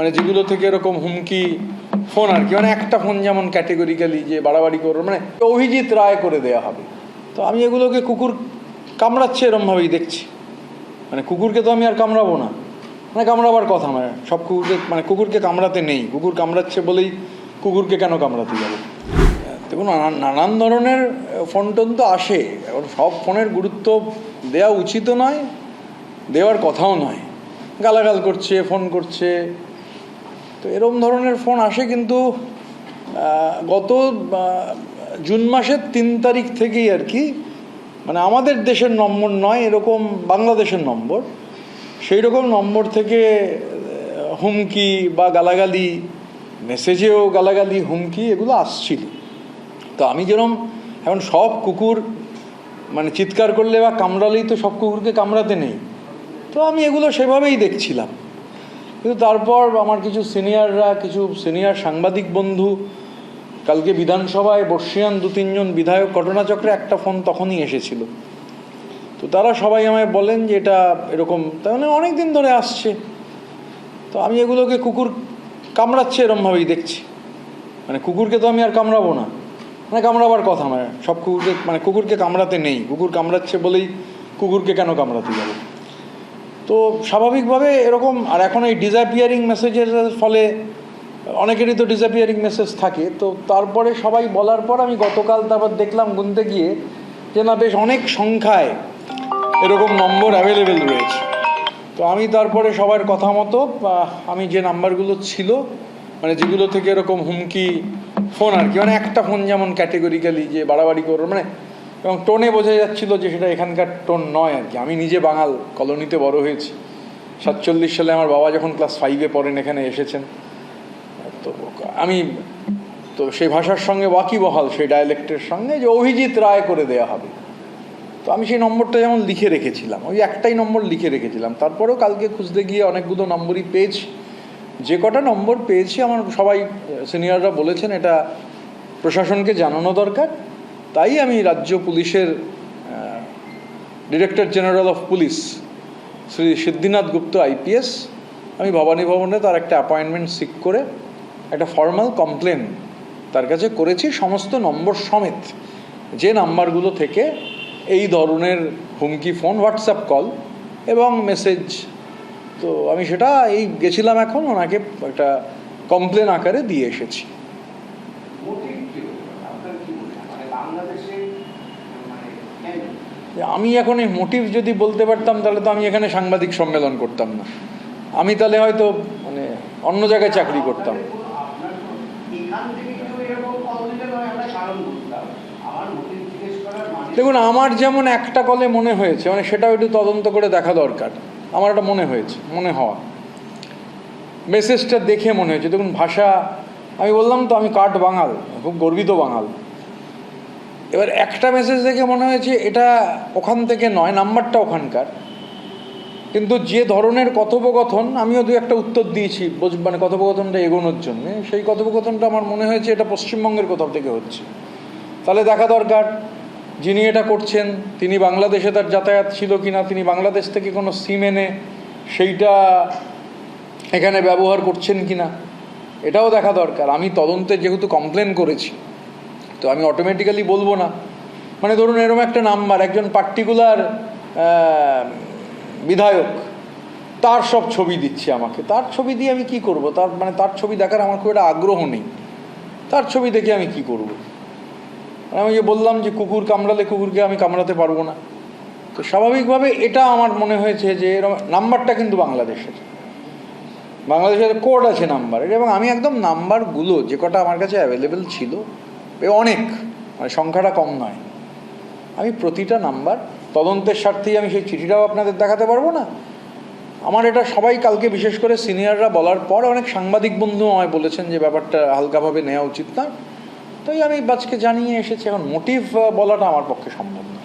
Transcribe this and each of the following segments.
মানে যেগুলো থেকে এরকম হুমকি ফোন আর কি, মানে একটা ফোন যেমন ক্যাটেগরিক্যালি যে বাড়াবাড়ি করবে, মানে অভিজিৎ রায় করে দেয়া হবে। তো আমি এগুলোকে কুকুর কামড়াচ্ছে এরমভাবেই দেখছি। মানে কুকুরকে তো আমি আর কামড়াবো না, মানে কামড়াবার কথা নয়। সব কুকুরকে, মানে কুকুরকে কামড়াতে নেই, কুকুর কামড়াচ্ছে বলেই কুকুরকে কেন কামড়াতে যাবে? দেখুন, নানান ধরনের ফোন টোন তো আসে। এখন সব ফোনের গুরুত্ব দেওয়া উচিতও নয়, দেওয়ার কথাও নয়। গালাগাল করছে, ফোন করছে, তো এরম ধরনের ফোন আসে। কিন্তু গত জুন মাসের 3 তারিখ থেকেই আর কি, মানে আমাদের দেশের নম্বর নয়, এরকম বাংলাদেশের নম্বর, সেই রকম নম্বর থেকে হুমকি বা গালাগালি, মেসেজেও গালাগালি, হুমকি, এগুলো আসছিল। তো আমি যেরকম, এখন সব কুকুর মানে চিৎকার করলে বা কামড়ালেই তো সব কুকুরকে কামড়াতে নেই, তো আমি এগুলো সেভাবেই দেখছিলাম। কিন্তু তারপর আমার কিছু সিনিয়র সাংবাদিক বন্ধু, কালকে বিধানসভায় বর্ষিয়ান 2-3 জন বিধায়ক ঘটনাচক্রে একটা ফোন তখনই এসেছিল। তো তারা সবাই আমায় বলেন যে এটা এরকম, তার মানে অনেক দিন ধরে আসছে। তো আমি এগুলোকে কুকুর কামড়াচ্ছে এরমভাবেই দেখছি। মানে কুকুরকে তো আমি আর কামড়াবো না, মানে কামড়াবার কথা নয়। সব কুকুরকে, মানে কুকুরকে কামড়াতে নেই, কুকুর কামড়াচ্ছে বলেই কুকুরকে কেন কামড়াতে যাবে? তো স্বাভাবিকভাবে এরকম। আর এখন এই ডিসঅ্যাপিয়ারিং মেসেজের ফলে অনেকেরই তো ডিসঅ্যাপিয়ারিং মেসেজ থাকে। তো তারপরে সবাই বলার পর আমি গতকাল তারপর দেখলাম গুনতে গিয়ে যে না, বেশ অনেক সংখ্যায় এরকম নম্বর অ্যাভেলেবেল রয়েছে। তো আমি তারপরে সবার কথা মতো আমি যে নাম্বারগুলো ছিল, মানে যেগুলো থেকে এরকম হুমকি ফোন আর কি, মানে একটা ফোন যেমন ক্যাটেগরিক্যালি যে বাড়াবাড়ি করবে, মানে এবং টোনে বোঝা যাচ্ছিল যে সেটা এখানকার টোন নয় আর কি। আমি নিজে বাঙাল, কলোনিতে বড় হয়েছি। 47 সালে আমার বাবা যখন ক্লাস 5-এ পড়েন এখানে এসেছেন। তো আমি তো সেই ভাষার সঙ্গে ওয়াকিবহাল, সেই ডায়ালেক্টের সঙ্গে, যে অভিজিৎ রায় করে দেয়া হবে। তো আমি সেই নম্বরটা যেমন লিখে রেখেছিলাম, ওই একটাই নম্বর লিখে রেখেছিলাম। তারপরেও কালকে খুঁজতে গিয়ে অনেকগুলো নম্বরই পেয়েছি। যে কটা নম্বর পেয়েছি, আমার সবাই সিনিয়ররা বলেছেন এটা প্রশাসনকে জানানো দরকার। তাই আমি রাজ্য পুলিশের director general of police Shri Siddhinath Gupta IPS, আমি ভবানী ভবনে তার একটা অ্যাপয়েন্টমেন্ট সিক করে একটা ফর্মাল কমপ্লেন তার কাছে করেছি, সমস্ত নম্বর সমেত, যে নাম্বারগুলো থেকে এই ধরনের হুমকি ফোন, হোয়াটসঅ্যাপ কল এবং মেসেজ। তো আমি সেটা গেছিলাম এখন ওনাকে একটা কমপ্লেন আকারে দিয়ে এসেছি। আমি এখন এই মোটিভ যদি বলতে পারতাম তাহলে তো আমি এখানে সাংবাদিক সম্মেলন করতাম না, আমি তাহলে হয়তো মানে অন্য জায়গায় চাকরি করতাম। দেখুন, আমার যেমন একটা কলে মনে হয়েছে, মানে সেটাও একটু তদন্ত করে দেখা দরকার। আমার একটা মনে হওয়া মেসেজটা দেখে মনে হয়েছে। দেখুন, ভাষা, আমি বললাম তো আমি কাঠ বাঙাল, খুব গর্বিত বাঙাল। এবার একটা মেসেজ দেখে মনে হয়েছে এটা ওখান থেকে নয়, নাম্বারটা ওখানকার। কিন্তু যে ধরনের কথোপকথন, আমিও 2-একটা উত্তর দিয়েছি মানে কথোপকথনটা এগোনোর জন্য, সেই কথোপকথনটা আমার মনে হয়েছে এটা পশ্চিমবঙ্গের কোথাও থেকে হচ্ছে। তাহলে দেখা দরকার যিনি এটা করছেন তিনি বাংলাদেশে তার যাতায়াত ছিল কিনা, তিনি বাংলাদেশ থেকে কোনো সিম এনে সেইটা এখানে ব্যবহার করছেন কিনা, এটাও দেখা দরকার। আমি তদন্তে যেহেতু কমপ্লেন করেছি, তো আমি অটোমেটিক্যালি বলবো না। মানে ধরুন এরকম একটা নাম্বার, একজন পার্টিকুলার বিধায়ক, তার সব ছবি দিচ্ছে আমাকে। তার ছবি দিয়ে আমি কি করব? তার ছবি দেখার আমার খুব একটা আগ্রহ নেই। তার ছবি দেখে আমি কি করব? আমি যে বললাম যে কুকুর কামড়ালে কুকুরকে আমি কামড়াতে পারবো না। তো স্বাভাবিকভাবে এটা আমার মনে হয়েছে যে এরকম নাম্বারটা কিন্তু বাংলাদেশের কোড আছে নাম্বারের, এবং আমি একদম নাম্বারগুলো যে কটা আমার কাছে অ্যাভেলেবেল ছিল, অনেক, মানে সংখ্যাটা কম নয়, আমি প্রতিটা নাম্বার তদন্তের স্বার্থেই আমি সেই চিঠিটাও আপনাদের দেখাতে পারবো না। আমার এটা সবাই কালকে বিশেষ করে সিনিয়ররা বলার পর অনেক সাংবাদিক বন্ধু আমায় বলেছেন যে ব্যাপারটা হালকাভাবে নেওয়া উচিত না, তাই আমি বাজকে জানিয়ে এসেছি। এখন মোটিভ বলাটা আমার পক্ষে সম্ভব না।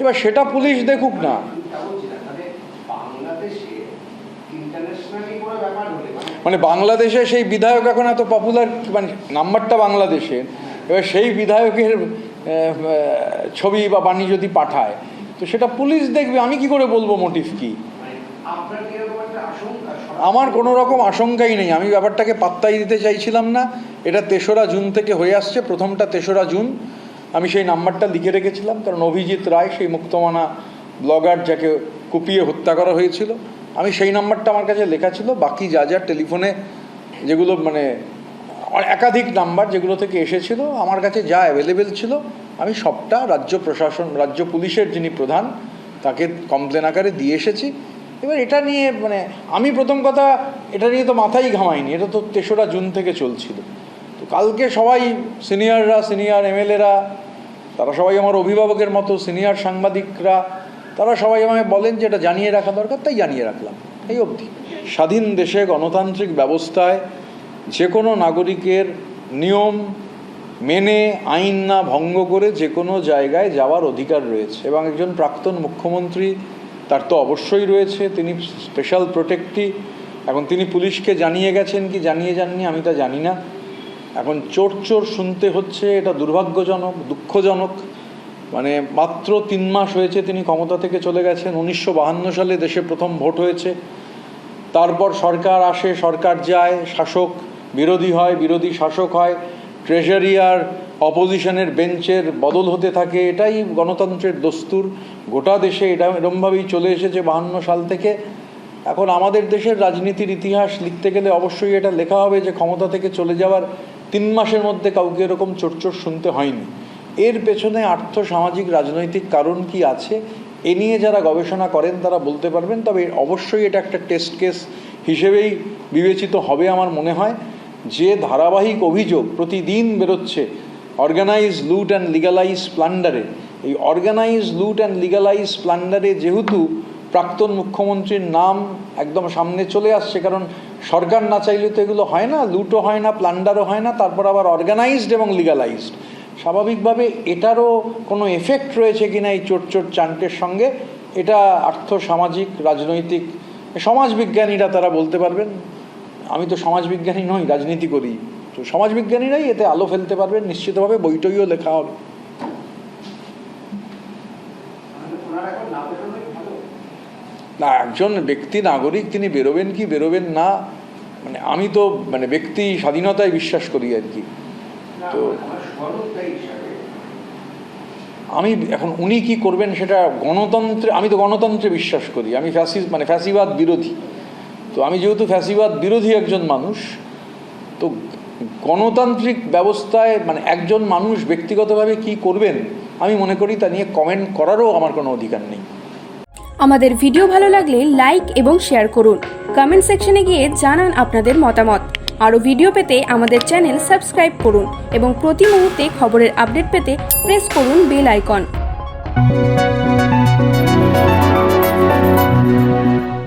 এবার সেটা পুলিশ দেখুক না। মানে বাংলাদেশে সেই বিধায়ক এখন এত পপুলার, মানে নাম্বারটা বাংলাদেশের, এবার সেই বিধায়কের ছবি বা বাণী যদি পাঠায়, তো তো সেটা পুলিশ দেখবে, আমি কি করে বলবো মোটিভ কি? আমার কোনো রকম আশঙ্কাই নেই, আমি ব্যাপারটাকে পাত্তাই দিতে চাইছিলাম না। এটা 3রা জুন থেকে হয়ে আসছে, প্রথমটা 3রা জুন। আমি সেই নাম্বারটা লিখে রেখেছিলাম, কারণ অভিজিৎ রায় সেই মুক্তমানা ব্লগার যাকে কুপিয়ে হত্যা করা হয়েছিল, আমি সেই নাম্বারটা আমার কাছে লেখা ছিল। বাকি যা যা টেলিফোনে যেগুলো মানে একাধিক নাম্বার যেগুলো থেকে এসেছিল, আমার কাছে যা অ্যাভেলেবেল ছিল আমি সবটা রাজ্য প্রশাসন, রাজ্য পুলিশের যিনি প্রধান, তাকে কমপ্লেন আকারে দিয়ে এসেছি। এবার এটা নিয়ে মানে আমি প্রথম কথা এটা নিয়ে তো মাথাই ঘামাইনি, এটা তো 3রা জুন থেকে চলছিল। তো কালকে সবাই সিনিয়র এমএলএরা, তারা সবাই আমার অভিভাবকের মতো, সিনিয়র সাংবাদিকরা, তারা সবাই আমায় বলেন যে এটা জানিয়ে রাখা দরকার, তাই জানিয়ে রাখলাম, এই অবধি। স্বাধীন দেশে গণতান্ত্রিক ব্যবস্থায় যে কোনো নাগরিকের নিয়ম মেনে আইন না ভঙ্গ করে যে কোনো জায়গায় যাওয়ার অধিকার রয়েছে, এবং একজন প্রাক্তন মুখ্যমন্ত্রী তার তো অবশ্যই রয়েছে, তিনি স্পেশাল প্রোটেক্টি। এখন তিনি পুলিশকে জানিয়ে গেছেন কি জানিয়ে যাননি আমি তা জানি না। এখন চোর শুনতে হচ্ছে, এটা দুর্ভাগ্যজনক, দুঃখজনক। মানে মাত্র 3 মাস হয়েছে তিনি ক্ষমতা থেকে চলে গেছেন। 1952 সালে দেশে প্রথম ভোট হয়েছে, তারপর সরকার আসে, সরকার যায়, শাসক বিরোধী হয়, বিরোধী শাসক হয়, ট্রেজারি আর অপোজিশনের বেঞ্চের বদল হতে থাকে। এটাই গণতন্ত্রের দস্তুর, গোটা দেশে এটা এরমভাবেই চলে এসেছে 52 সাল থেকে। এখন আমাদের দেশের রাজনীতির ইতিহাস লিখতে গেলে অবশ্যই এটা লেখা হবে যে ক্ষমতা থেকে চলে যাওয়ার 3 মাসের মধ্যে কাউকে এরকম চোর শুনতে হয়নি। এর পেছনে আর্থ সামাজিক রাজনৈতিক কারণ কি আছে এ নিয়ে যারা গবেষণা করেন তারা বলতে পারবেন। তবে অবশ্যই এটা একটা টেস্ট কেস হিসেবেই বিবেচিত হবে আমার মনে হয়। যে ধারাবাহিক অভিযোগ প্রতিদিন বেরোচ্ছে অর্গানাইজ লুট অ্যান্ড লিগালাইজ প্লান্ডারে, এই অর্গানাইজ লুট অ্যান্ড লিগালাইজ প্লান্ডারে যেহেতু প্রাক্তন মুখ্যমন্ত্রীর নাম একদম সামনে চলে আসছে, কারণ সরকার না চাইলে তো এগুলো হয় না, লুটও হয় না, প্লান্ডারও হয় না, তারপর আবার অর্গানাইজড এবং লিগালাইজড। স্বাভাবিকভাবে এটারও কোনো এফেক্ট রয়েছে কিনা এই চোর চান্টের সঙ্গে, এটা আর্থ সামাজিক রাজনৈতিক সমাজবিজ্ঞানীরা তারা বলতে পারবেন। আমি তো সমাজবিজ্ঞানী নই, রাজনীতি করি, তো সমাজবিজ্ঞানীরাই এতে আলো ফেলতে পারবেন নিশ্চিতভাবে। বইটইও লেখা হবে। না, একজন ব্যক্তি নাগরিক তিনি বেরোবেন কি বেরোবেন না, মানে আমি তো মানে ব্যক্তি স্বাধীনতায় বিশ্বাস করি আর কি। তো আমি এখন উনি কি করবেন সেটা গণতন্ত্রে, আমি তো গণতন্ত্রে বিশ্বাস করি, আমি ফ্যাসিবাদ বিরোধী। তো আমি যেহেতু ফ্যাসিবাদ বিরোধী একজন মানুষ, তো গণতান্ত্রিক ব্যবস্থায় মানে একজন মানুষ ব্যক্তিগতভাবে কি করবেন আমি মনে করি তা নিয়ে কমেন্ট করারও আমার কোনো অধিকার নেই। আমাদের ভিডিও ভালো লাগলে লাইক এবং শেয়ার করুন। কমেন্ট সেকশনে গিয়ে জানান আপনাদের মতামত। আরও ভিডিও পেতে আমাদের চ্যানেল সাবস্ক্রাইব করুন এবং প্রতি মুহূর্তে খবরের আপডেট পেতে প্রেস করুন বেল আইকন।